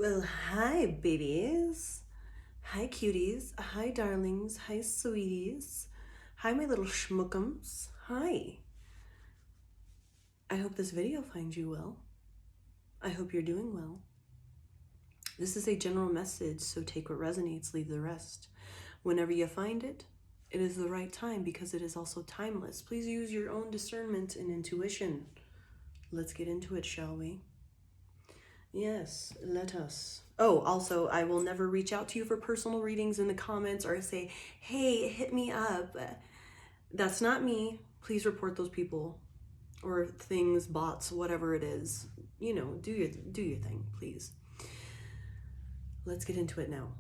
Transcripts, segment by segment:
Well, hi, babies. Hi, cuties. Hi, darlings. Hi, sweeties. Hi, my little schmookums. Hi. I hope this video finds you well. I hope you're doing well. This is a general message, so take what resonates, leave the rest. Whenever you find it, it is the right time because it is also timeless. Please use your own discernment and intuition. Let's get into it, shall we? Yes, let us. Oh, also, I will never reach out to you for personal readings in the comments or say, hey, hit me up. That's not me. Please report those people or things, bots, whatever it is. You know, do your thing, please. Let's get into it now.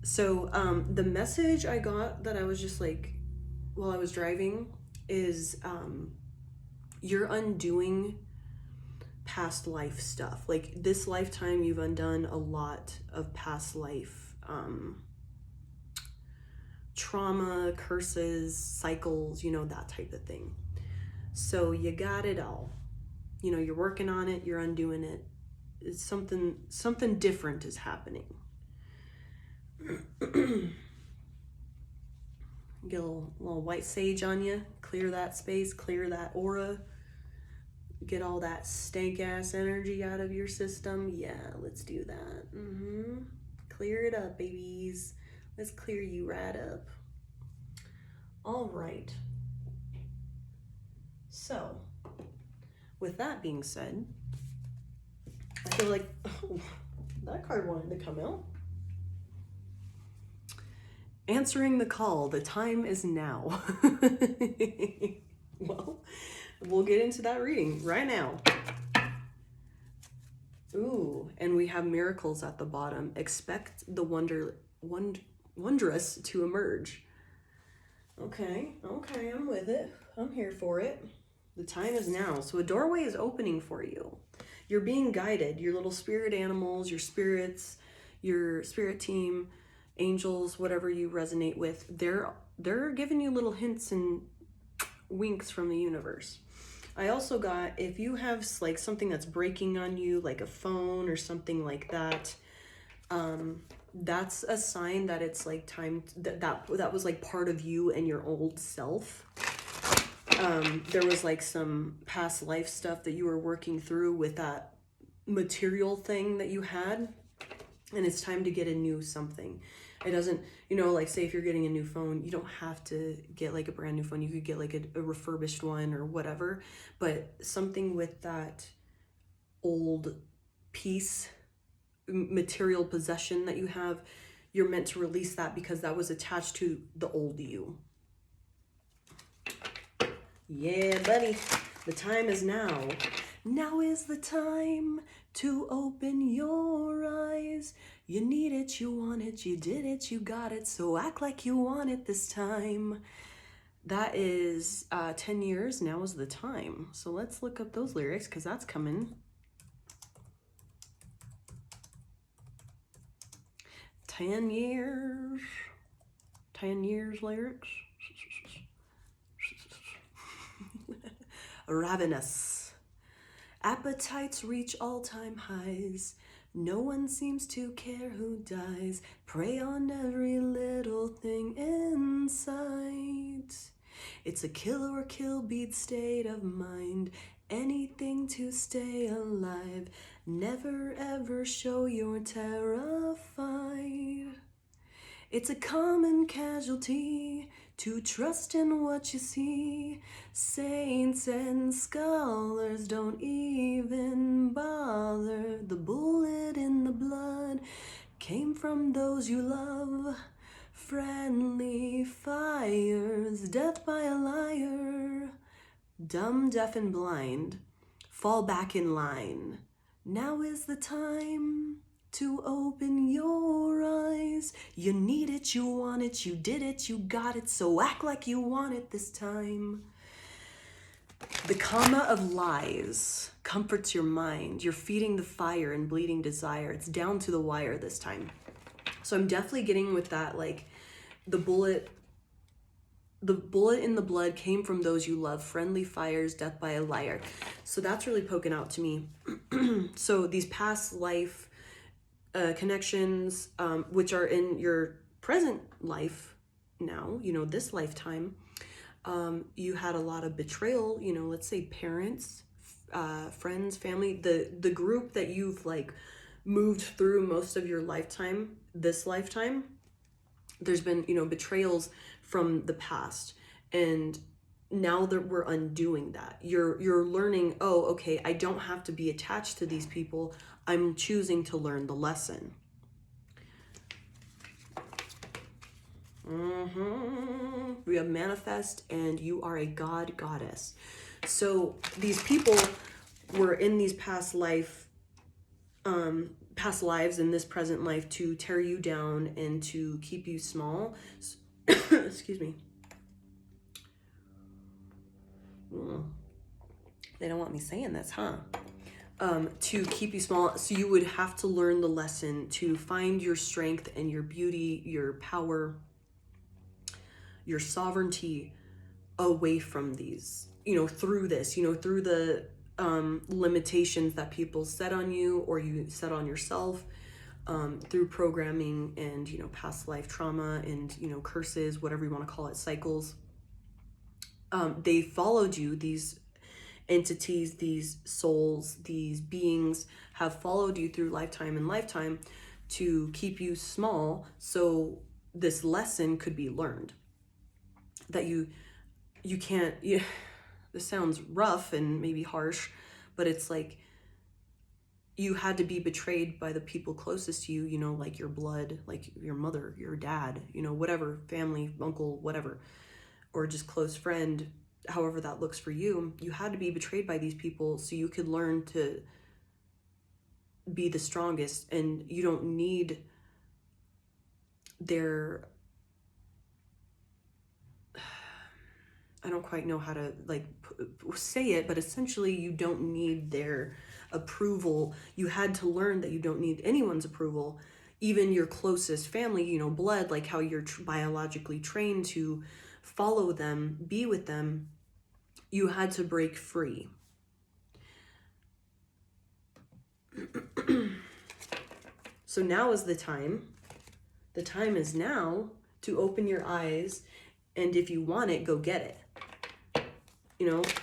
So, the message I got that I was just like, while I was driving is, you're undoing past life stuff. Like this lifetime, you've undone a lot of past life trauma, curses, cycles, you know, that type of thing. So you got it all. You know, you're working on it, you're undoing it. It's something different is happening. Get a little white sage on you, clear that space, clear that aura. Get all that stank ass energy out of your system. Yeah, let's do that. Clear it up, babies. Let's clear you right up. All right. So, with that being said, I feel like that card wanted to come out. Answering the call. The time is now. Well, we'll get into that reading right now. Ooh, and we have miracles at the bottom. Expect the wondrous to emerge. Okay, I'm with it. I'm here for it. The time is now. So a doorway is opening for you. You're being guided. Your little spirit animals, your spirits, your spirit team, angels, whatever you resonate with, they're giving you little hints and winks from the universe. I also got, if you have like something that's breaking on you, like a phone or something like that, that's a sign that it's like time that was like part of you and your old self. There was like some past life stuff that you were working through with that material thing that you had, and it's time to get a new something. It doesn't, you know, like say if you're getting a new phone, you don't have to get like a brand new phone. You could get like a refurbished one or whatever, but something with that old piece, material possession that you have, you're meant to release that because that was attached to the old you. Yeah, buddy, the time is now. Now is the time to open your eyes. You need it, you want it, you did it, you got it, so act like you want it this time. That is 10 years, now is the time. So let's look up those lyrics because that's coming. 10 years. 10 years lyrics. Ravenous. Appetites reach all-time highs. No one seems to care who dies. Prey on every little thing in sight. It's a kill or kill beat state of mind. Anything to stay alive. Never ever show you're terrified. It's a common casualty to trust in what you see. Saints and scholars don't even bother. The bullet in the blood came from those you love. Friendly fires, death by a liar. Dumb, deaf, and blind, fall back in line. Now is the time to open your eyes. You need it, you want it, you did it, you got it, so act like you want it this time. The comma of lies comforts your mind. You're feeding the fire and bleeding desire. It's down to the wire this time. So I'm definitely getting with that, like the bullet in the blood came from those you love. Friendly fires, death by a liar. So that's really poking out to me. So these past life connections, which are in your present life now, this lifetime. You had a lot of betrayal, let's say parents, friends, family, the group that you've like moved through most of your lifetime, this lifetime. There's been, betrayals from the past, and now that we're undoing that, you're learning, oh, okay, I don't have to be attached to these people. I'm choosing to learn the lesson. We have manifest, and you are a god goddess. So these people were in these past lives in this present life to tear you down and to keep you small. Excuse me. They don't want me saying this, huh? To keep you small. So you would have to learn the lesson to find your strength and your beauty, your power, your sovereignty away from these, through this, through the limitations that people set on you or you set on yourself, through programming and, past life trauma and, curses, whatever you want to call it, cycles. They followed you. These entities, these souls, these beings have followed you through lifetime and lifetime to keep you small, so this lesson could be learned. That you can't, this sounds rough and maybe harsh, but it's like you had to be betrayed by the people closest to you, like your blood, like your mother, your dad, whatever, family, uncle, whatever, or just close friend, however that looks for you. You had to be betrayed by these people so you could learn to be the strongest, and you don't need their, I don't quite know how to say it, but essentially you don't need their approval. You had to learn that you don't need anyone's approval, even your closest family, blood, like how you're biologically trained to follow them, be with them. You had to break free. So now is the time. The time is now to open your eyes, and if you want it, go get it.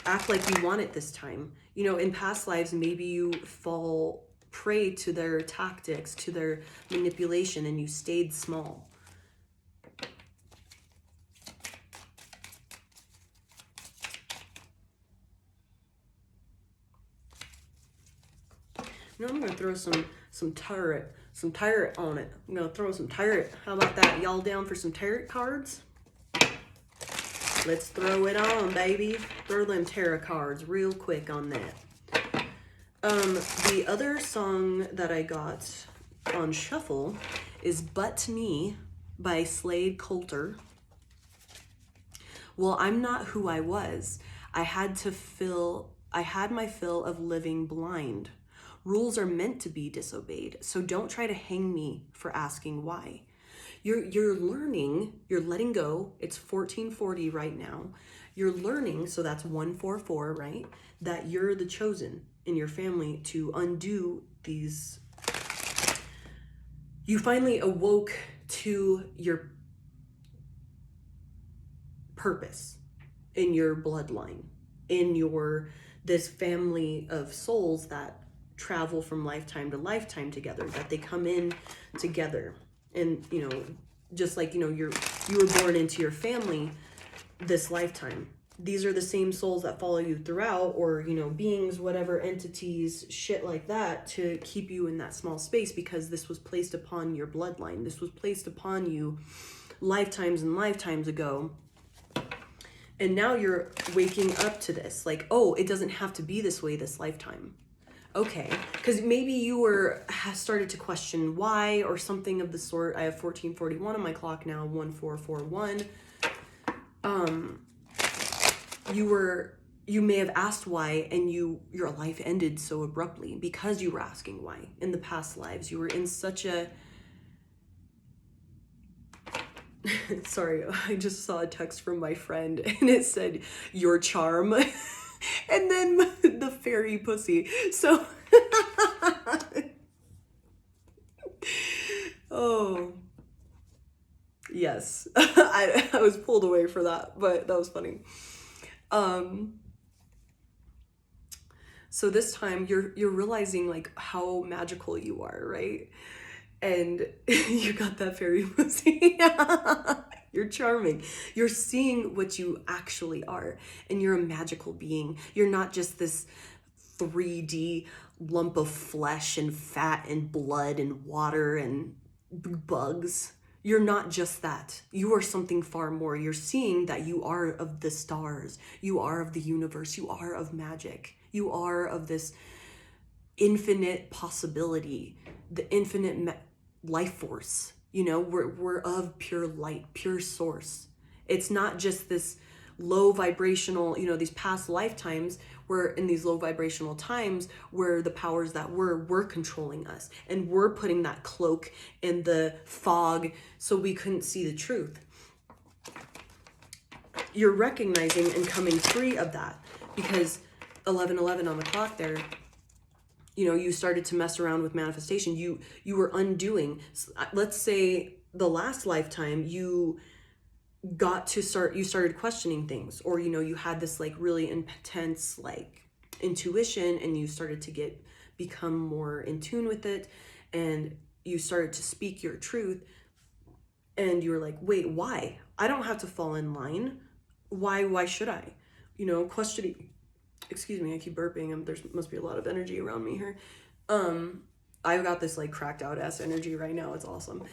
Act like you want it this time. In past lives, maybe you fall prey to their tactics, to their manipulation, and you stayed small. I'm gonna throw some tarot on it. I'm gonna throw some tarot. How about that? Y'all down for some tarot cards? Let's throw it on, baby. Throw them tarot cards real quick on that. The other song that I got on shuffle is But Me by Slade Coulter. Well, I'm not who I was. I had my fill of living blind. Rules are meant to be disobeyed, so don't try to hang me for asking why. You're learning, you're letting go. It's 1440 right now. You're learning, so that's 144, right? That you're the chosen in your family to undo these. You finally awoke to your purpose in your bloodline, in this family of souls that travel from lifetime to lifetime together, that they come in together. And just like you were born into your family this lifetime, these are the same souls that follow you throughout, or beings, whatever, entities, shit like that, to keep you in that small space, because this was placed upon your bloodline. This was placed upon you lifetimes and lifetimes ago. And now you're waking up to this, like, oh, it doesn't have to be this way this lifetime. Okay, because maybe you started to question why, or something of the sort. I have 1441 on my clock now, 1441. You may have asked why, and your life ended so abruptly because you were asking why. In the past lives, you were in such a sorry, I just saw a text from my friend and it said, your charm. And then the fairy pussy. So Yes. I was pulled away for that, but that was funny. So this time you're realizing like how magical you are, right? And you got that fairy pussy. You're charming. You're seeing what you actually are, and you're a magical being. You're not just this 3D lump of flesh and fat and blood and water and bugs. You're not just that. You are something far more. You're seeing that you are of the stars. You are of the universe. You are of magic. You are of this infinite possibility, the infinite life force. You know, we're of pure light, pure source. It's not just this low vibrational, you know, these past lifetimes, we're in these low vibrational times where the powers that were controlling us, and we're putting that cloak in the fog so we couldn't see the truth. You're recognizing and coming free of that, because 11:11 on the clock there, you know, you started to mess around with manifestation. You were undoing, let's say the last lifetime, you started questioning things, or, you know, you had this like really intense like intuition, and you started to become more in tune with it, and you started to speak your truth, and you were like, wait, why? I don't have to fall in line. Why should I? You know, questioning. Excuse me, I keep burping. There must be a lot of energy around me here. I've got this like cracked out ass energy right now. It's awesome.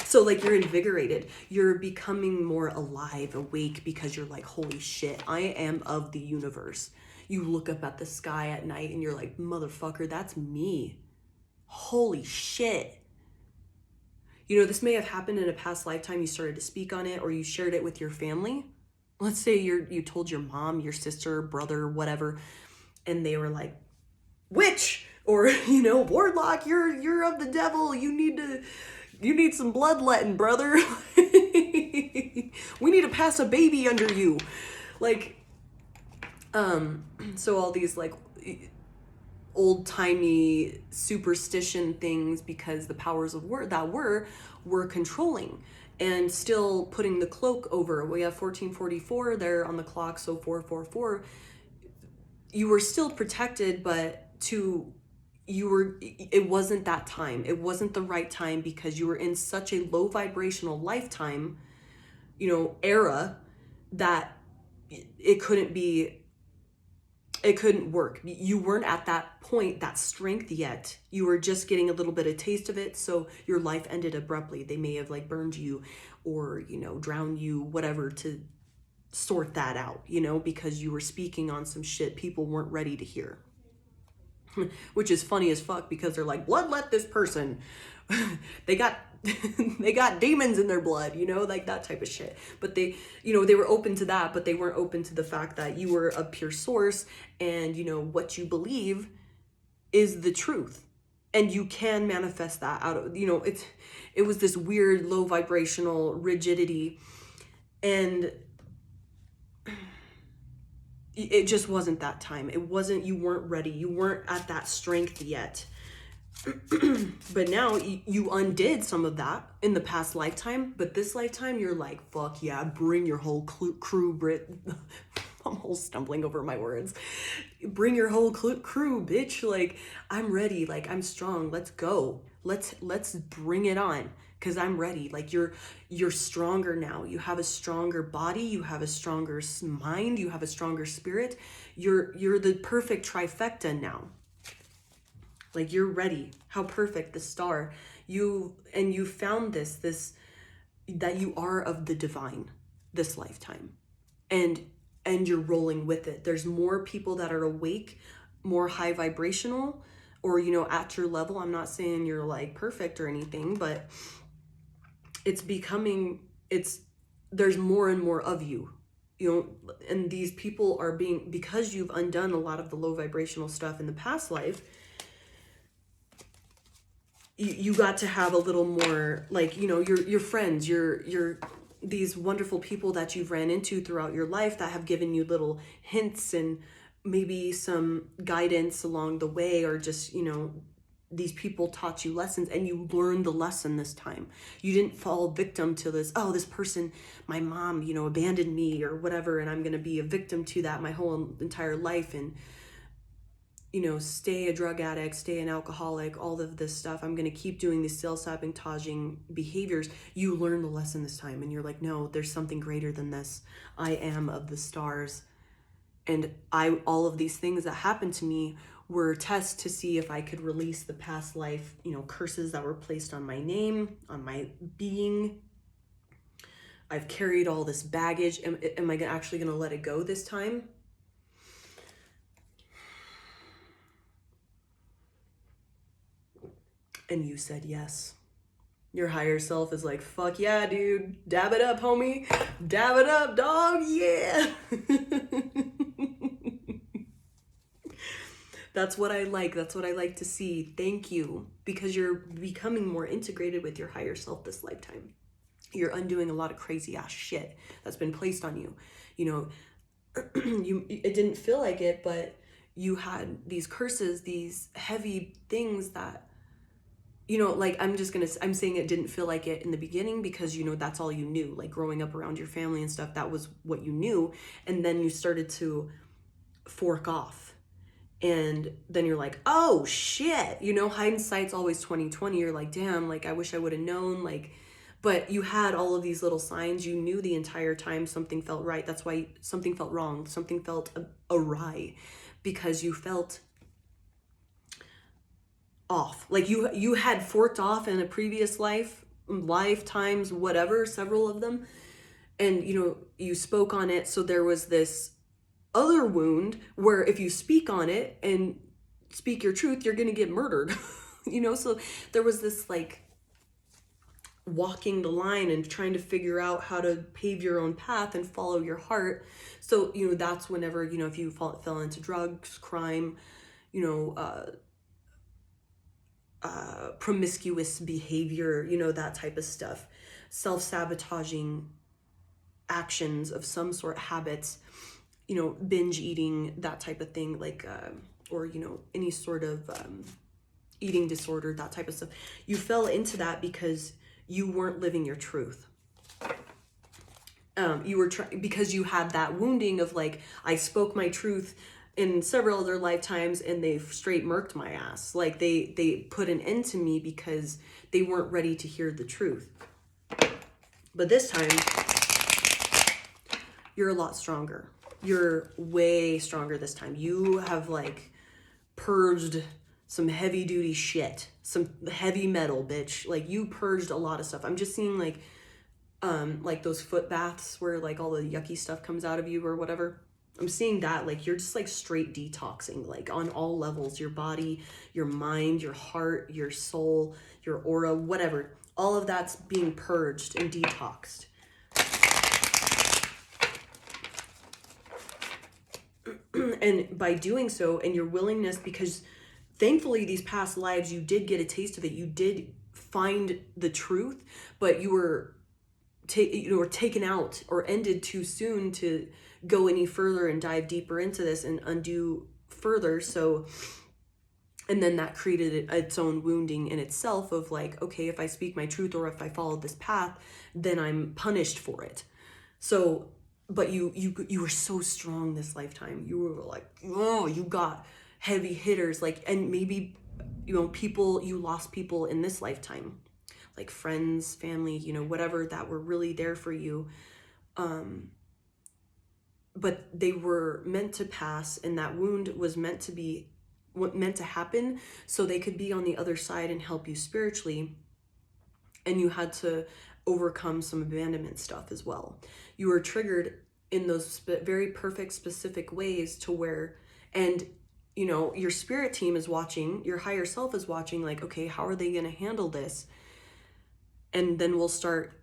So like you're invigorated. You're becoming more alive, awake, because you're like, holy shit, I am of the universe. You look up at the sky at night and you're like, motherfucker, that's me. Holy shit. You know, this may have happened in a past lifetime. You started to speak on it, or you shared it with your family. Let's say you told your mom, your sister, brother, whatever, and they were like, witch, or, you know, warlock, you're of the devil. You need some bloodletting, brother. We need to pass a baby under you. Like, so all these like old-timey superstition things, because the powers of were controlling and still putting the cloak over. We have 1444 there on the clock, so 444. You were still protected, but it wasn't that time. It wasn't the right time, because you were in such a low vibrational lifetime, you know, era, that it couldn't work. You weren't at that point, that strength yet. You were just getting a little bit of taste of it, so your life ended abruptly. They may have like burned you, or, you know, drowned you, whatever, to sort that out, you know, because you were speaking on some shit people weren't ready to hear. Which is funny as fuck, because they're like, bloodlet this person. they got demons in their blood, you know, like that type of shit. But they, you know, they were open to that, but they weren't open to the fact that you were a pure source, and, you know, what you believe is the truth, and you can manifest that out of, you know, it was this weird low vibrational rigidity, and it just wasn't that time. You weren't ready. You weren't at that strength yet. But now you undid some of that in the past lifetime, but this lifetime you're like, fuck yeah, bring your whole crew, Brit. I'm all stumbling over my words. Bring your whole crew, bitch. Like, I'm ready. Like, I'm strong. Let's go. Let's bring it on, because I'm ready. Like, you're stronger now. You have a stronger body. You have a stronger mind. You have a stronger spirit. You're the perfect trifecta now. Like, you're ready. How perfect, the star. You found this that you are of the divine this lifetime. And you're rolling with it. There's more people that are awake, more high vibrational, or, you know, at your level. I'm not saying you're like perfect or anything, but there's more and more of you, you know, and these people are because you've undone a lot of the low vibrational stuff in the past life. You got to have a little more, like, you know, your friends, your these wonderful people that you've ran into throughout your life that have given you little hints and maybe some guidance along the way, or just, you know, these people taught you lessons and you learned the lesson this time. You didn't fall victim to this, oh, this person, my mom, abandoned me or whatever, and I'm going to be a victim to that my whole entire life and, stay a drug addict, stay an alcoholic, all of this stuff. I'm going to keep doing these self-sabotaging behaviors. You learn the lesson this time and you're like, no, there's something greater than this. I am of the stars. And all of these things that happened to me were tests to see if I could release the past life, curses that were placed on my name, on my being. I've carried all this baggage. Am I actually going to let it go this time? And you said yes. Your higher self is like, fuck yeah, dude. Dab it up, homie. Dab it up, dog. Yeah. That's what I like. That's what I like to see. Thank you. Because you're becoming more integrated with your higher self this lifetime. You're undoing a lot of crazy ass shit that's been placed on you. It didn't feel like it, but you had these curses, these heavy things that, I'm saying it didn't feel like it in the beginning because, that's all you knew. Like growing up around your family and stuff, that was what you knew. And then you started to fork off. And then you're like, oh shit, hindsight's always 2020. You're like, damn, like I wish I would have known, but you had all of these little signs. You knew the entire time something felt right. That's why something felt wrong. Something felt awry because you felt off. Like you had forked off in a previous lifetimes, whatever, several of them. And, you spoke on it. So there was this other wound where if you speak on it and speak your truth, you're going to get murdered, so there was this walking the line and trying to figure out how to pave your own path and follow your heart. So, that's whenever, if you fell into drugs, crime, promiscuous behavior, that type of stuff, self-sabotaging actions of some sort, habits, binge eating, that type of thing, or, any sort of eating disorder, that type of stuff. You fell into that because you weren't living your truth. You were because you had that wounding of I spoke my truth in several other lifetimes and they straight murked my ass. They put an end to me because they weren't ready to hear the truth. But this time, you're a lot stronger. You're way stronger this time. You have purged some heavy duty shit, some heavy metal, bitch. You purged a lot of stuff. I'm just seeing those foot baths where all the yucky stuff comes out of you or whatever. I'm seeing that you're just straight detoxing, on all levels, your body, your mind, your heart, your soul, your aura, whatever. All of that's being purged and detoxed. And by doing so, and your willingness, because thankfully these past lives, you did get a taste of it. You did find the truth, but you were taken out or ended too soon to go any further and dive deeper into this and undo further. So, and then that created its own wounding in itself of okay, if I speak my truth or if I follow this path, then I'm punished for it. So, but you were so strong this lifetime. You were oh, you got heavy hitters, and maybe, you lost people in this lifetime, friends, family, whatever, that were really there for you. But they were meant to pass, and that wound was meant to happen so they could be on the other side and help you spiritually. And you had to overcome some abandonment stuff as well. You were triggered in those very perfect, specific ways to where, and your spirit team is watching, your higher self is watching, okay, how are they going to handle this? And then we'll start,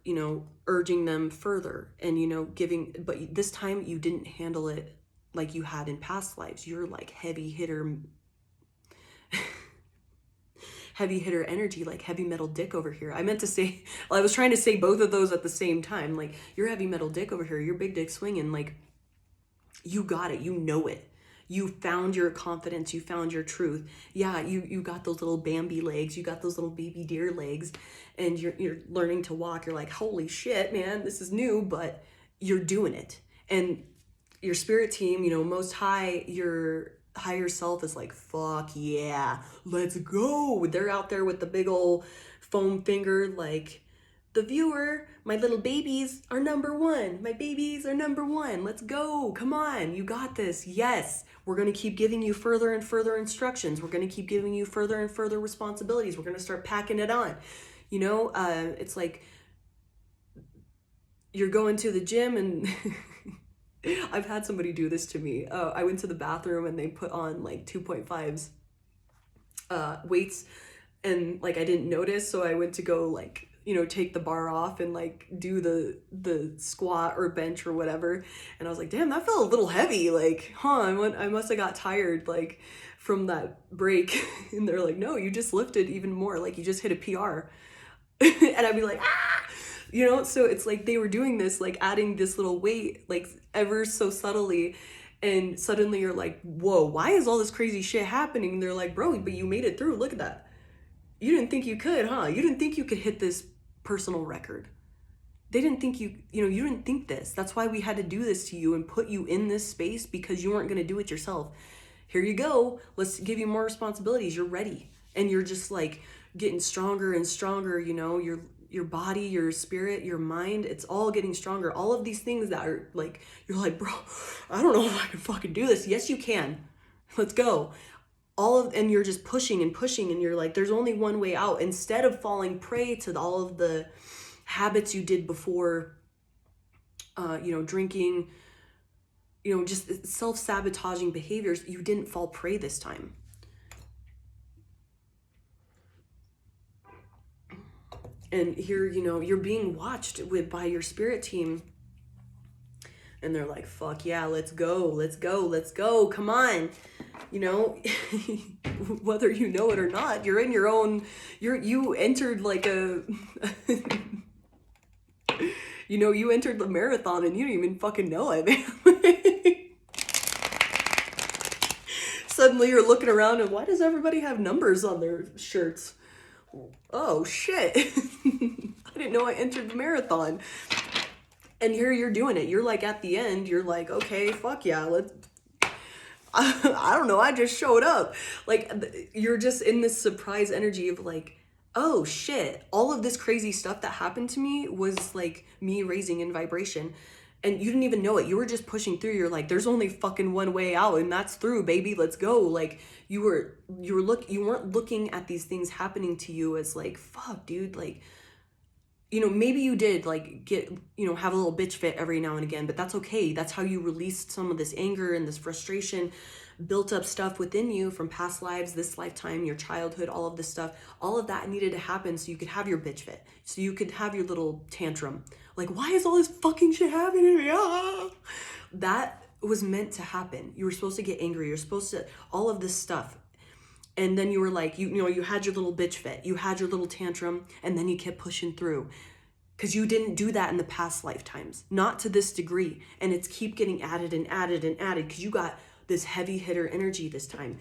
urging them further and, giving, but this time you didn't handle it like you had in past lives. You're heavy hitter energy, heavy metal dick over here. I meant to say, I was trying to say both of those at the same time. You're heavy metal dick over here. You're big dick swinging. You got it. You know it. You found your confidence, you found your truth. Yeah, you got those little Bambi legs, you got those little baby deer legs, and you're learning to walk. You're like, holy shit, man, this is new, but you're doing it. And your spirit team, you know, most high, your higher self is like, fuck yeah, let's go. They're out there with the big old foam finger, like, the viewer, my little babies are number one. My babies are number one. Let's go. Come on. You got this. Yes. We're going to keep giving you further and further instructions. We're going to keep giving you further and further responsibilities. We're going to start packing it on. You know, it's like you're going to the gym and I've had somebody do this to me. I went to the bathroom and they put on like 2.5s weights, and like I didn't notice, so I went to go like, you know, take the bar off and like do the squat or bench or whatever, and I was like, damn, that felt a little heavy, like, I must have got tired like from that break. And they're like, no, you just lifted even more, like you just hit a PR. And I'd be like, ah, you know. So it's like they were doing this, like adding this little weight like ever so subtly, and suddenly you're like, whoa, why is all this crazy shit happening? And they're like, bro, but you made it through, look at that. You didn't think you could, huh? You didn't think you could hit this personal record. They didn't think you didn't think this. That's why we had to do this to you and put you in this space, because you weren't going to do it yourself. Here you go. Let's give you more responsibilities. You're ready. And you're just like getting stronger and stronger, you know, your body, your spirit, your mind, it's all getting stronger. All of these things that are like, you're like, bro, I don't know if I can fucking do this. Yes, you can. Let's go. And you're just pushing and pushing, and you're like, there's only one way out. Instead of falling prey to all of the habits you did before, you know, drinking, you know, just self-sabotaging behaviors, you didn't fall prey this time. And here, you know, you're being watched by your spirit team. And they're like, fuck yeah, let's go, let's go, let's go, come on. You know, whether you know it or not, you're in your own, you entered like a, you know, you entered the marathon and you don't even fucking know it, man. Suddenly you're looking around and why does everybody have numbers on their shirts? Oh shit. I didn't know I entered the marathon. And here you're doing it. You're like at the end, you're like, okay, fuck yeah, let's, I don't know, I just showed up. Like, you're just in this surprise energy of like, oh shit, all of this crazy stuff that happened to me was like me raising in vibration. And you didn't even know it. You were just pushing through. You're like, there's only fucking one way out, and that's through, baby. Let's go. Like, you weren't looking at these things happening to you as like, fuck, dude, like, you know, maybe you did like get, you know, have a little bitch fit every now and again, but that's okay. That's how you released some of this anger and this frustration, built up stuff within you from past lives, this lifetime, your childhood, all of this stuff. All of that needed to happen so you could have your bitch fit, so you could have your little tantrum. Like, why is all this fucking shit happening to me? Ah! That was meant to happen. You were supposed to get angry. You're supposed to, all of this stuff. And then you were like, you know, you had your little bitch fit, you had your little tantrum, and then you kept pushing through. Because you didn't do that in the past lifetimes, not to this degree. And it's keep getting added and added and added because you got this heavy hitter energy this time.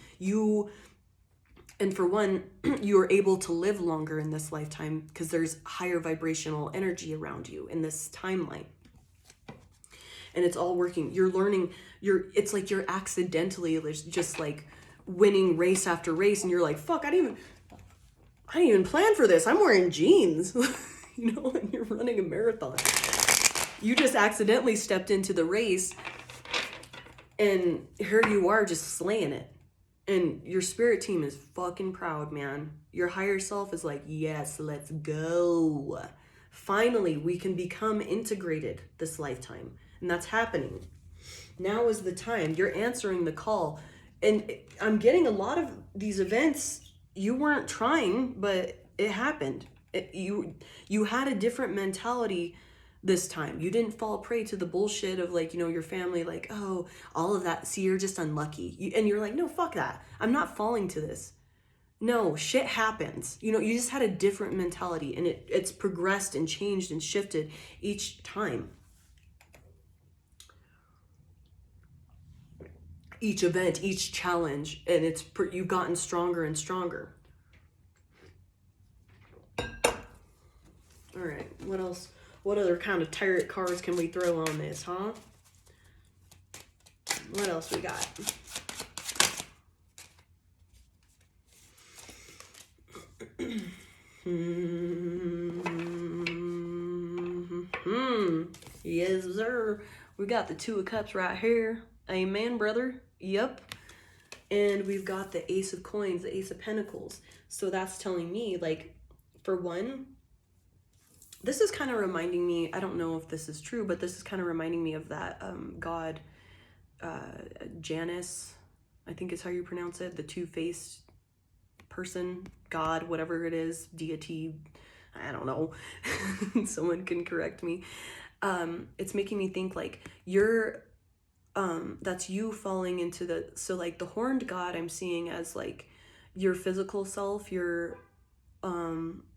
And for one, you are able to live longer in this lifetime because there's higher vibrational energy around you in this timeline. And it's all working. You're learning, it's like you're accidentally just like winning race after race, and you're like, fuck, I didn't even plan for this. I'm wearing jeans. You know, and you're running a marathon. You just accidentally stepped into the race, and here you are just slaying it. And your spirit team is fucking proud, man. Your higher self is like, yes, let's go. Finally, we can become integrated this lifetime. And that's happening. Now is the time. You're answering the call. And I'm getting a lot of these events, you weren't trying, but it happened. You had a different mentality this time. You didn't fall prey to the bullshit of like, you know, your family, like, oh, all of that. See, you're just unlucky. And you're like, no, fuck that. I'm not falling to this. No, shit happens. You know, you just had a different mentality, and it's progressed and changed and shifted each time. each event, each challenge, and you've gotten stronger and stronger. All right, what else? What other kind of tarot cards can we throw on this, huh? What else we got? Yes, sir. We got the Two of Cups right here. Amen, brother. Yep. And we've got the Ace of Coins, the Ace of Pentacles. So that's telling me, like, for one, this is kind of reminding me, I don't know if this is true, but this is kind of reminding me of that god, Janus, I think is how you pronounce it, the two-faced person, god, whatever it is, deity, I don't know. Someone can correct me. It's making me think like that's you falling into so like the horned god I'm seeing as like your physical self, your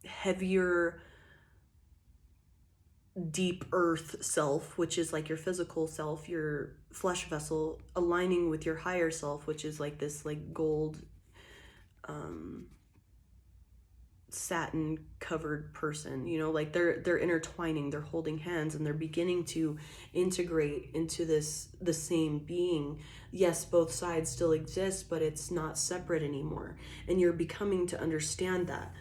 heavier, deep earth self, which is like your physical self, your flesh vessel, aligning with your higher self, which is like this like gold satin covered person, you know, like they're intertwining, they're holding hands, and they're beginning to integrate into the same being. Yes, both sides still exist, but it's not separate anymore, and you're becoming to understand that.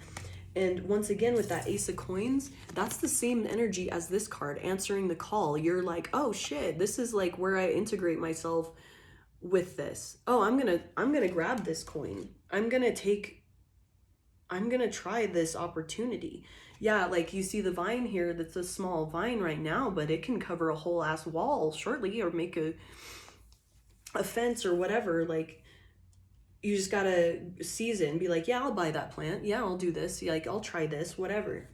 And once again, with that Ace of Coins, that's the same energy as this card, answering the call. You're like, oh shit, this is like where I integrate myself with this. Oh, I'm gonna grab this coin. I'm gonna try this opportunity. Yeah, like you see the vine here, that's a small vine right now, but it can cover a whole ass wall shortly, or make a fence or whatever. Like, you just gotta seize it and be like, yeah, I'll buy that plant. Yeah, I'll do this. Like, I'll try this, whatever.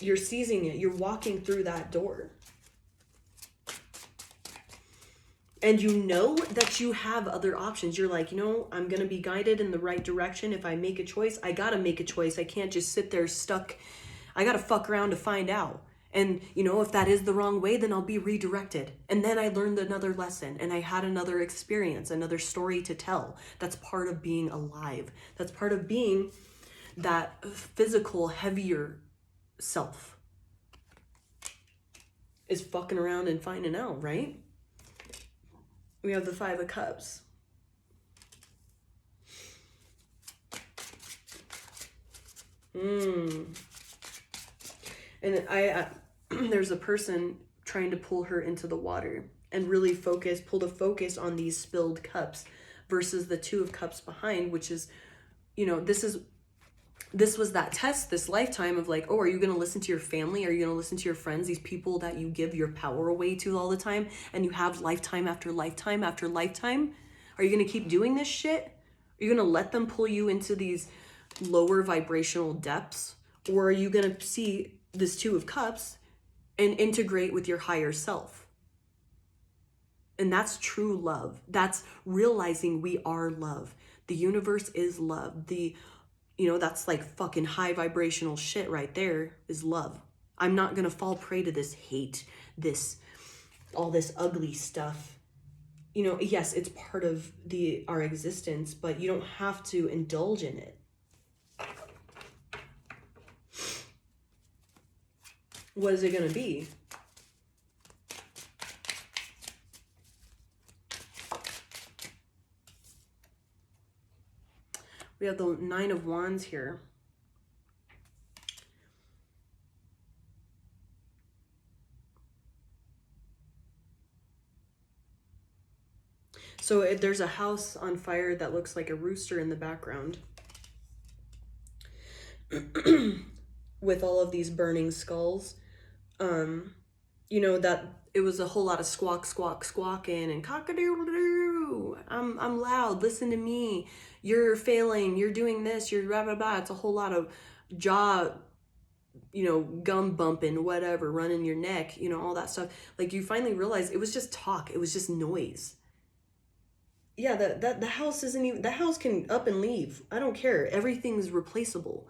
You're seizing it. You're walking through that door. And you know that you have other options. You're like, you know, I'm going to be guided in the right direction. If I make a choice, I got to make a choice. I can't just sit there stuck. I got to fuck around to find out. And, you know, if that is the wrong way, then I'll be redirected. And then I learned another lesson, and I had another experience, another story to tell. That's part of being alive. That's part of being that physical, heavier self. Is fucking around and finding out, right? We have the Five of Cups. And I there's a person trying to pull her into the water and really pull the focus on these spilled cups versus the Two of Cups behind, which is, you know, this was that test this lifetime of like, oh, are you going to listen to your family? Are you going to listen to your friends? These people that you give your power away to all the time, and you have lifetime after lifetime after lifetime. Are you going to keep doing this shit? Are you going to let them pull you into these lower vibrational depths? Or are you going to see this Two of Cups and integrate with your higher self? And that's true love. That's realizing we are love. The universe is love. You know, that's like fucking high vibrational shit right there, is love. I'm not going to fall prey to this hate, all this ugly stuff. You know, yes, it's part of our existence, but you don't have to indulge in it. What is it going to be? We have the Nine of Wands here. So there's a house on fire that looks like a rooster in the background. With all of these burning skulls. You know, that it was a whole lot of squawk, squawk, squawking and cock-a-doodle-doo. I'm loud, listen to me. You're failing, you're doing this, you're blah, blah, blah. It's a whole lot of jaw, you know, gum bumping, whatever, running your neck, you know, all that stuff. Like, you finally realize it was just talk. It was just noise. Yeah, the house isn't even, the house can up and leave. I don't care. Everything's replaceable.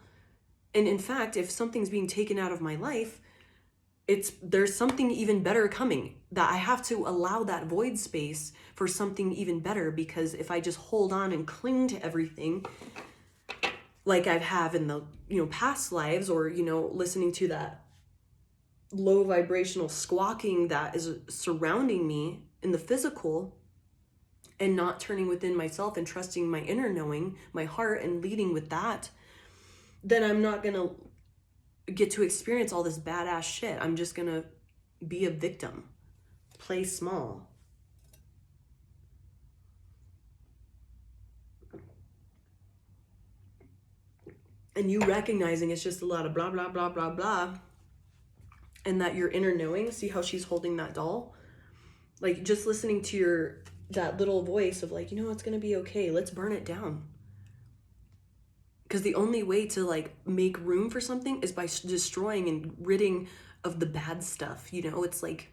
And in fact, if something's being taken out of my life, there's something even better coming, that I have to allow that void space for something even better. Because if I just hold on and cling to everything like I have in the, past lives, or, listening to that low vibrational squawking that is surrounding me in the physical, and not turning within myself and trusting my inner knowing, my heart, and leading with that, then I'm not going to get to experience all this badass shit. I'm just going to be a victim, play small. And you recognizing it's just a lot of blah, blah, blah, blah, blah. And that your inner knowing, see how she's holding that doll? Like, just listening to that little voice of like, it's going to be okay. Let's burn it down. Because the only way to like make room for something is by destroying and ridding of the bad stuff. It's like,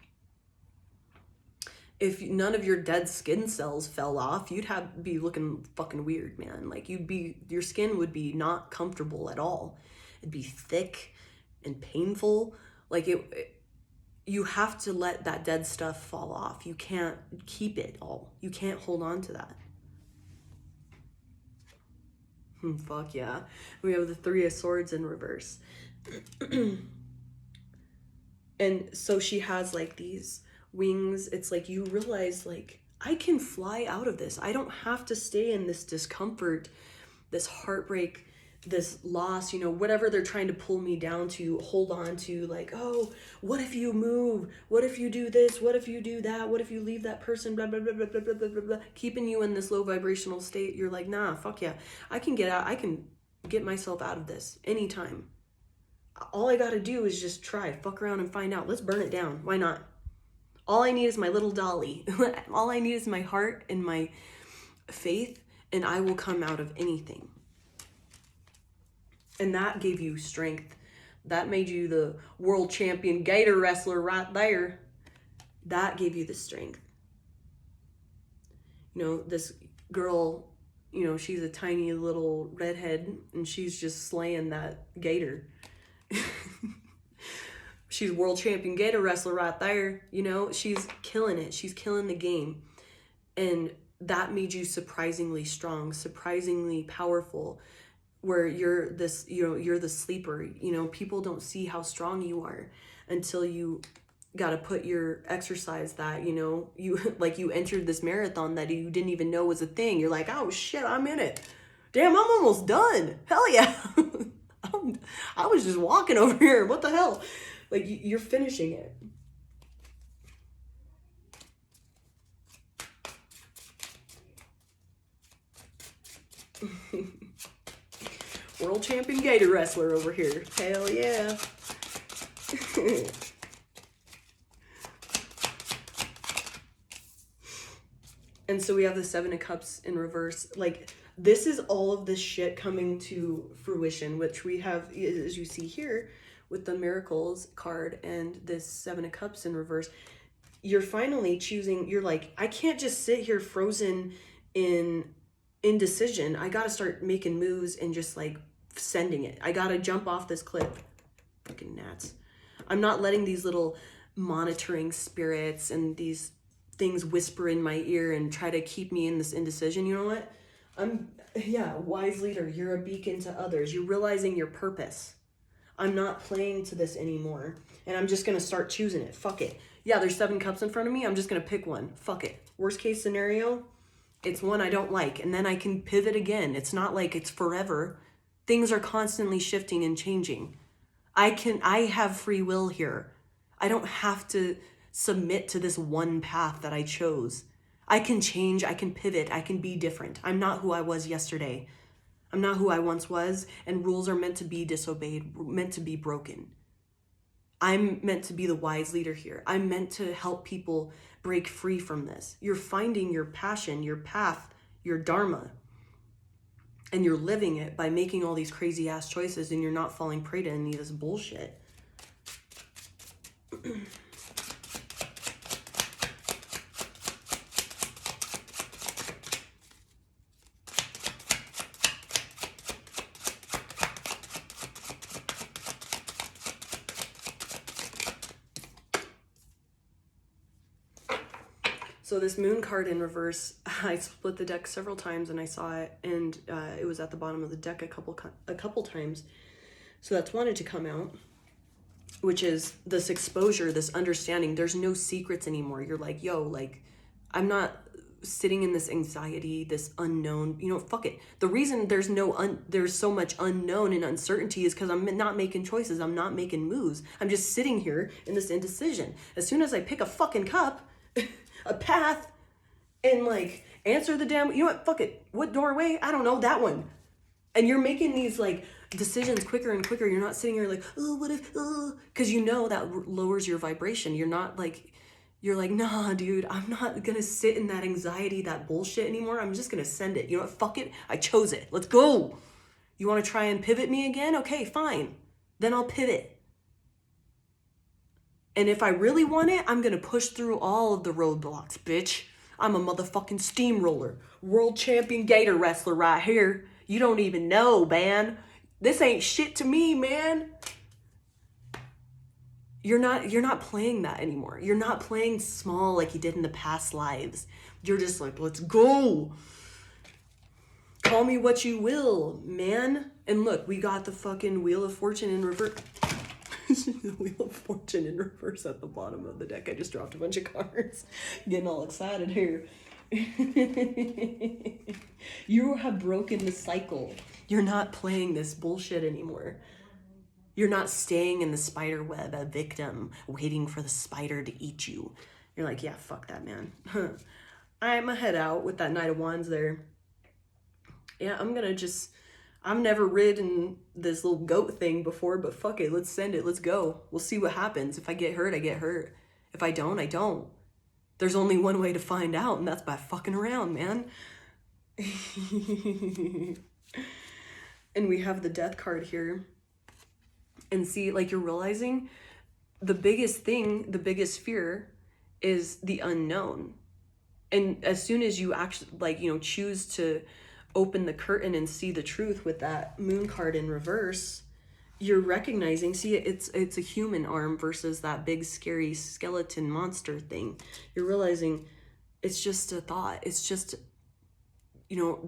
if none of your dead skin cells fell off, you'd be looking fucking weird, man. Like, your skin would be not comfortable at all. It'd be thick and painful. Like, you have to let that dead stuff fall off. You can't keep it all. You can't hold on to that. Fuck yeah. We have the Three of Swords in reverse. And so she has like these wings. It's like you realize, like, I can fly out of this. I don't have to stay in this discomfort, this heartbreak, this loss, whatever they're trying to pull me down to, hold on to. Like, oh, what if you move? What if you do this? What if you do that? What if you leave that person? Blah, blah, blah, blah, blah, blah, blah, blah. Keeping you in this low vibrational state. You're like, nah, fuck yeah. I can get out. I can get myself out of this anytime. All I got to do is just try, fuck around and find out. Let's burn it down. Why not? All I need is my little dolly. All I need is my heart and my faith, and I will come out of anything. And that gave you strength. That made you the world champion Gator wrestler right there. That gave you the strength. This girl, she's a tiny little redhead, and she's just slaying that Gator. She's world champion Gator wrestler right there. She's killing it. She's killing the game. And that made you surprisingly strong, surprisingly powerful, where you're this, you're the sleeper. People don't see how strong you are until you got to put your exercise that, you like, you entered this marathon that you didn't even know was a thing. You're like, oh shit, I'm in it. Damn, I'm almost done. Hell yeah. I was just walking over here. What the hell? Like, you're finishing it. World champion Gator wrestler over here. Hell yeah. And so we have the Seven of Cups in reverse. Like, this is all of this shit coming to fruition, which we have, as you see here, with the Miracles card and this Seven of Cups in reverse. You're finally choosing, you're like, I can't just sit here frozen in indecision. I gotta start making moves and just like sending it. I gotta jump off this cliff. Fucking gnats. I'm not letting these little monitoring spirits and these things whisper in my ear and try to keep me in this indecision. You know what? Wise leader. You're a beacon to others. You're realizing your purpose. I'm not playing to this anymore. And I'm just going to start choosing it. Fuck it. Yeah, there's 7 cups in front of me. I'm just going to pick one. Fuck it. Worst case scenario, it's one I don't like. And then I can pivot again. It's not like it's forever. Things are constantly shifting and changing. I have free will here. I don't have to submit to this one path that I chose. I can change. I can pivot. I can be different. I'm not who I was yesterday. I'm not who I once was, and rules are meant to be disobeyed, meant to be broken. I'm meant to be the wise leader here. I'm meant to help people break free from this. You're finding your passion, your path, your dharma, and you're living it by making all these crazy ass choices, and you're not falling prey to any of this bullshit. So this moon card in reverse, I split the deck several times and I saw it, and it was at the bottom of the deck a couple times. So that's wanted to come out, which is this exposure, this understanding. There's no secrets anymore. You're like, yo, like, I'm not sitting in this anxiety, this unknown, you know, fuck it. The reason there's so much unknown and uncertainty is because I'm not making choices. I'm not making moves. I'm just sitting here in this indecision. As soon as I pick a fucking cup, a path, and like answer the damn, you know what, fuck it. What doorway? I don't know, that one. And you're making these like decisions quicker and quicker. You're not sitting here like, oh, what if, because you know that lowers your vibration. You're not like, you're like, nah, dude, I'm not gonna sit in that anxiety, that bullshit anymore. I'm just gonna send it. You know what? Fuck it. I chose it. Let's go. You wanna try and pivot me again? Okay, fine. Then I'll pivot. And if I really want it, I'm gonna push through all of the roadblocks, bitch. I'm a motherfucking steamroller. World champion Gator wrestler right here. You don't even know, man. This ain't shit to me, man. You're not playing that anymore. You're not playing small like you did in the past lives. You're just like, let's go. Call me what you will, man. And look, we got the fucking Wheel of Fortune in reverse. The Wheel of Fortune in reverse at the bottom of the deck. I just dropped a bunch of cards. Getting all excited here. You have broken the cycle. You're not playing this bullshit anymore. You're not staying in the spider web, a victim, waiting for the spider to eat you. You're like, yeah, fuck that, man. I'm gonna head out with that Knight of Wands there. Yeah, I've never ridden this little goat thing before, but fuck it, let's send it, let's go. We'll see what happens. If I get hurt, I get hurt. If I don't, I don't. There's only one way to find out, and that's by fucking around, man. And we have the Death card here. And see, like, you're realizing the biggest thing, the biggest fear is the unknown. And as soon as you actually, like, you know, choose to open the curtain and see the truth with that moon card in reverse, you're recognizing, see, it's a human arm versus that big scary skeleton monster thing. You're realizing it's just a thought. It's just, you know,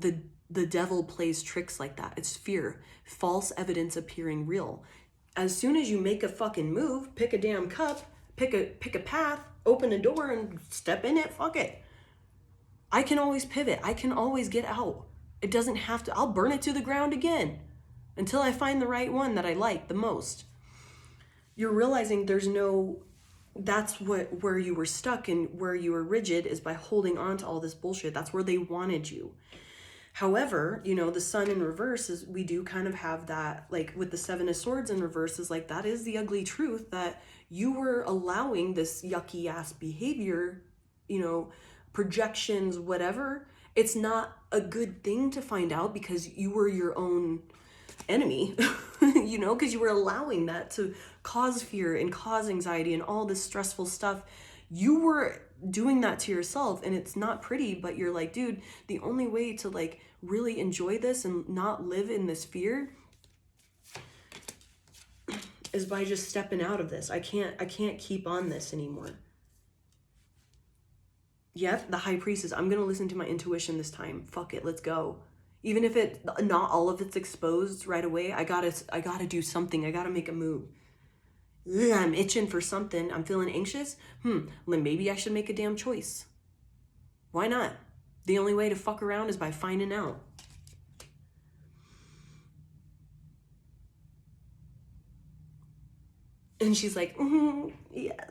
the devil plays tricks like that. It's fear, false evidence appearing real. As soon as you make a fucking move, pick a damn cup, pick a path, open a door and step in it, fuck it. I can always pivot. I can always get out. It doesn't have to, I'll burn it to the ground again until I find the right one that I like the most. You're realizing that's where you were stuck and where you were rigid is by holding on to all this bullshit. That's where they wanted you. However, you know, the Sun in reverse is, we do kind of have that, like with the Seven of Swords in reverse is like, that is the ugly truth that you were allowing this yucky ass behavior, you know, projections, whatever. It's not a good thing to find out because you were your own enemy, you know, because you were allowing that to cause fear and cause anxiety and all this stressful stuff. You were doing that to yourself and it's not pretty, but you're like, dude, the only way to like really enjoy this and not live in this fear is by just stepping out of this. I can't keep on this anymore. Yep, the High Priestess. I'm gonna listen to my intuition this time. Fuck it, let's go. Even if not all of it's exposed right away, I gotta do something. I gotta make a move. Ugh, I'm itching for something. I'm feeling anxious. Then maybe I should make a damn choice. Why not? The only way to fuck around is by finding out. And she's like, yes.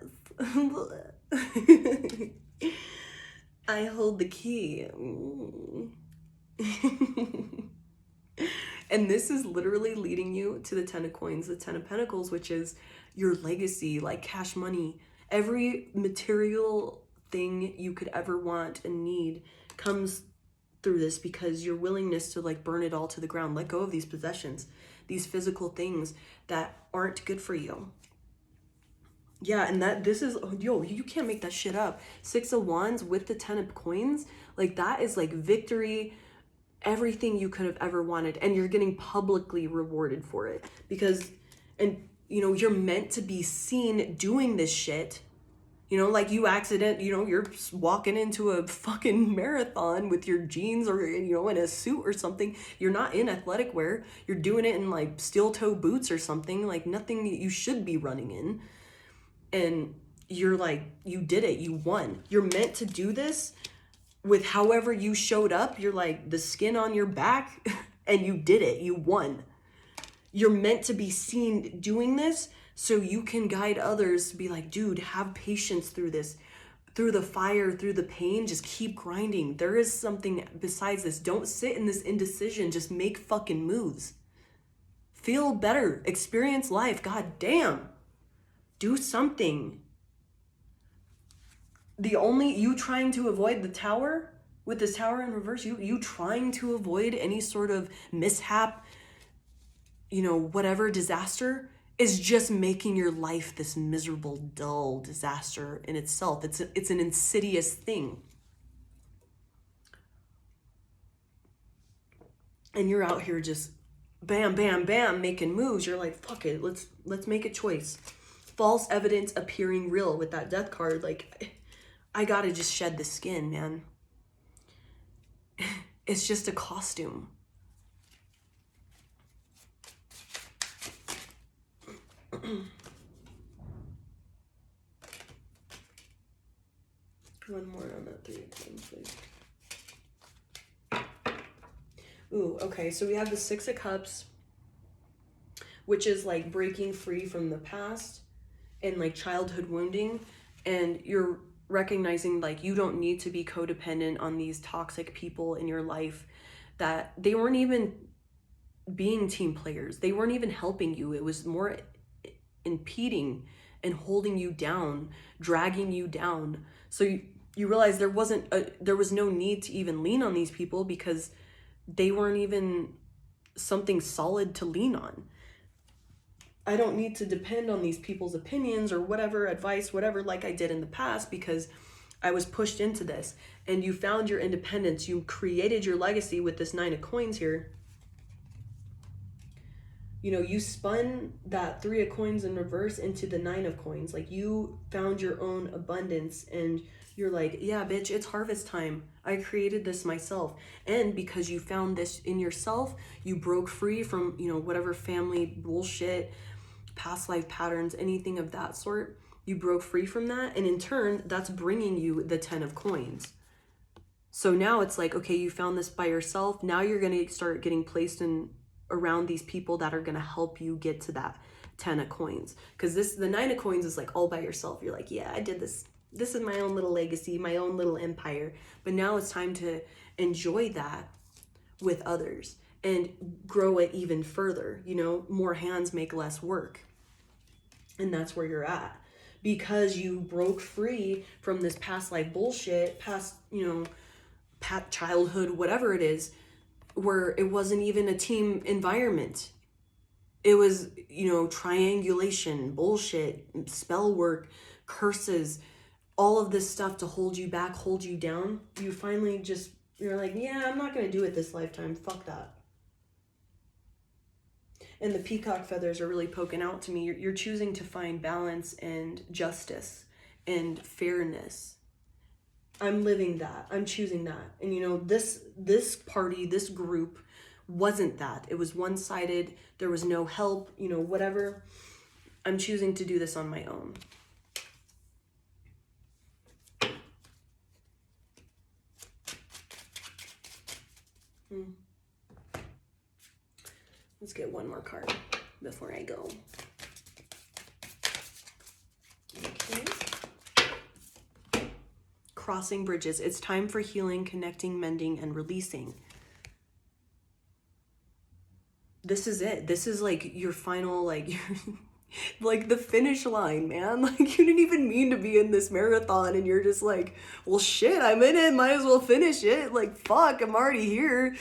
I hold the key. And this is literally leading you to the Ten of Coins, the Ten of Pentacles, which is your legacy, like cash money. Every material thing you could ever want and need comes through this because your willingness to like burn it all to the ground, let go of these possessions, these physical things that aren't good for you. Yeah, and this is, yo, you can't make that shit up. Six of Wands with the Ten of Coins, like that is like victory, everything you could have ever wanted, and you're getting publicly rewarded for it because, and you know, you're meant to be seen doing this shit. You know, like you you're walking into a fucking marathon with your jeans or, you know, in a suit or something. You're not in athletic wear. You're doing it in like steel toe boots or something, like nothing you should be running in. And you're like, you did it. You won. You're meant to do this with however you showed up. You're like the skin on your back and you did it. You won. You're meant to be seen doing this so you can guide others to be like, dude, have patience through this, through the fire, through the pain, just keep grinding. There is something besides this. Don't sit in this indecision. Just make fucking moves. Feel better. Experience life. God damn. Do something. You trying to avoid the tower with this tower in reverse, you trying to avoid any sort of mishap, you know, whatever disaster, is just making your life this miserable, dull disaster in itself. It's an insidious thing. And you're out here just bam, bam, bam, making moves. You're like, fuck it, let's make a choice. False evidence appearing real with that death card. Like, I gotta just shed the skin, man. It's just a costume. One more on that 3 of Cups, please. Ooh, okay, so we have the 6 of Cups, which is like breaking free from the past and like childhood wounding, and you're recognizing like you don't need to be codependent on these toxic people in your life, that they weren't even being team players. They weren't even helping you. It was more impeding and holding you down, dragging you down. So you realize there was no need to even lean on these people because they weren't even something solid to lean on. I don't need to depend on these people's opinions or whatever, advice, whatever, like I did in the past, because I was pushed into this. And you found your independence. You created your legacy with this 9 of Coins here. You know, you spun that 3 of Coins in reverse into the 9 of Coins. Like, you found your own abundance and you're like, yeah, bitch, it's harvest time. I created this myself. And because you found this in yourself, you broke free from, you know, whatever family bullshit, past life patterns, anything of that sort. You broke free from that. And in turn, that's bringing you the 10 of Coins. So now it's like, okay, you found this by yourself. Now you're going to start getting placed in around these people that are going to help you get to that 10 of Coins. Because the 9 of Coins is like all by yourself. You're like, yeah, I did this. This is my own little legacy, my own little empire. But now it's time to enjoy that with others and grow it even further. You know, more hands make less work. And that's where you're at. Because you broke free from this past life bullshit, past, you know, childhood, whatever it is, where it wasn't even a team environment. It was, you know, triangulation, bullshit, spell work, curses, all of this stuff to hold you back, hold you down. You finally you're like, yeah, I'm not going to do it this lifetime. Fuck that. And the peacock feathers are really poking out to me. You're choosing to find balance and justice and fairness. I'm living that. I'm choosing that. And you know, this party, this group wasn't that. It was one-sided. There was no help, you know, whatever. I'm choosing to do this on my own. Let's get one more card before I go. Okay. Crossing bridges. It's time for healing, connecting, mending, and releasing. This is it. This is like your final, like, like the finish line, man. Like, you didn't even mean to be in this marathon and you're just like, well, shit, I'm in it. Might as well finish it. Like, fuck, I'm already here.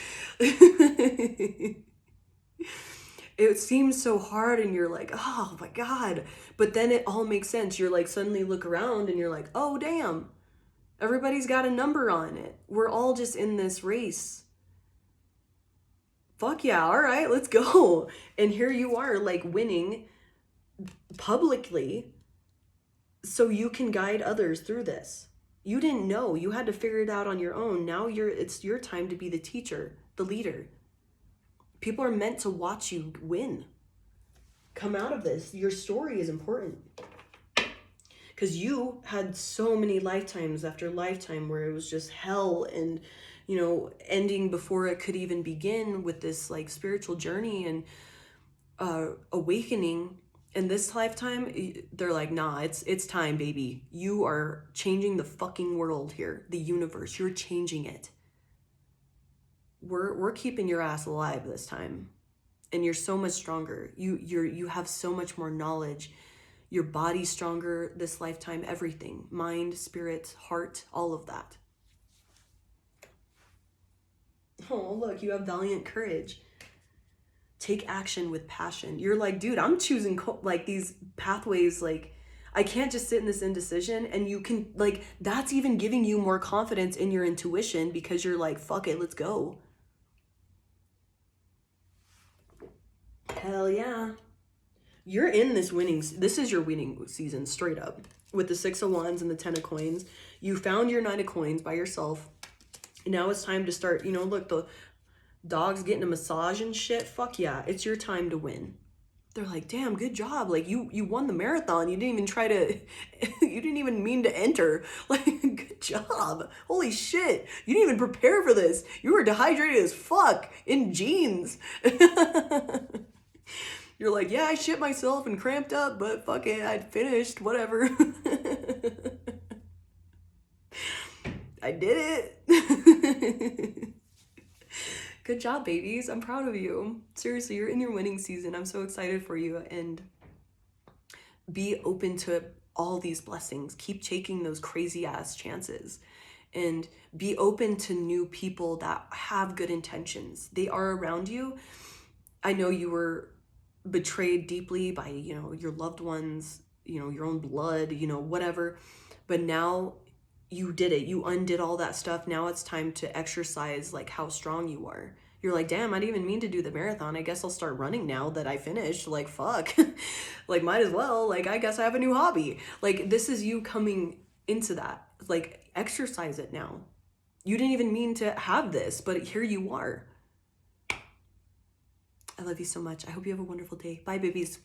It seems so hard and you're like, oh my God. But then it all makes sense. You're like, suddenly look around and you're like, oh, damn. Everybody's got a number on it. We're all just in this race. Fuck yeah, all right, let's go. And here you are, like, winning publicly so you can guide others through this. You didn't know. You had to figure it out on your own. Now it's your time to be the teacher, the leader. People are meant to watch you win. Come out of this. Your story is important. Because you had so many lifetimes after lifetime where it was just hell and, ending before it could even begin with this like spiritual journey and awakening. In this lifetime, they're like, nah, it's time, baby. You are changing the fucking world here, the universe. You're changing it. We're keeping your ass alive this time, and you're so much stronger. You have so much more knowledge. Your body's stronger this lifetime. Everything, mind, spirit, heart, all of that. Oh, look, you have valiant courage. Take action with passion. You're like, dude, I'm choosing like these pathways. Like, I can't just sit in this indecision. And you can, like, that's even giving you more confidence in your intuition because you're like, fuck it, let's go. Hell yeah. You're in this this is your winning season, straight up. With the 6 of Wands and the 10 of Coins. You found your 9 of Coins by yourself. Now it's time to start, look, the dog's getting a massage and shit. Fuck yeah, it's your time to win. They're like, damn, good job. Like, you won the marathon. You didn't even try to, you didn't even mean to enter. Like, good job. Holy shit. You didn't even prepare for this. You were dehydrated as fuck in jeans. You're like, yeah, I shit myself and cramped up, but fuck it, I finished, whatever. I did it. Good job, babies. I'm proud of you. Seriously, you're in your winning season. I'm so excited for you. And be open to all these blessings. Keep taking those crazy ass chances. And be open to new people that have good intentions. They are around you. I know you were betrayed deeply by, your loved ones, your own blood, whatever. But now you did it. You undid all that stuff. Now it's time to exercise like how strong you are. You're like, damn, I didn't even mean to do the marathon. I guess I'll start running now that I finished. Like, fuck. Like, might as well. Like, I guess I have a new hobby. Like, this is you coming into that. Like, exercise it now. You didn't even mean to have this, but here you are. I love you so much. I hope you have a wonderful day. Bye, babies.